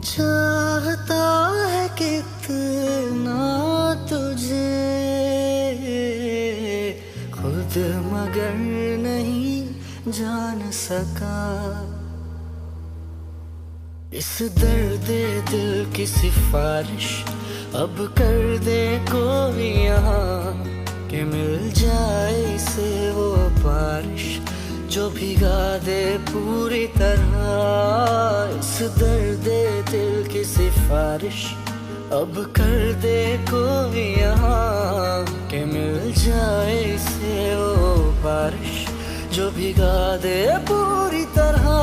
चाहता है कितना तुझे खुद मगर नहीं जान सका। इस दर्द दिल की सिफारिश अब कर दे कोई यहाँ, कि मिल जाए इसे वो बारिश जो भिगा दे पूरी तरह। इस दर्द दिल की सिफारिश अब कर दे कोई यहाँ, कि मिल जाए इसे वो बारिश जो भिगा दे पूरी तरह।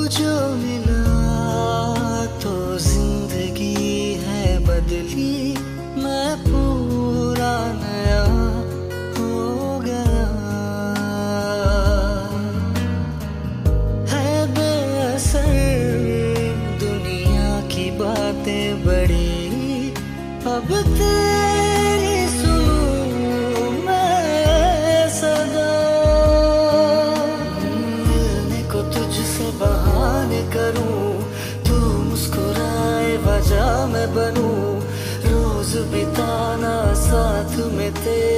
जो मिला तो जिंदगी है बदली, मैं पूरा नया हो गया। है बेअसर दुनिया की बातें बड़ी, अब तेरी सुनूं मैं सदा। मिलने को तुझसे बहाने करूं, तू मुस्कुराए वजह मैं बनूं, रोज बिताना साथ में तेरे।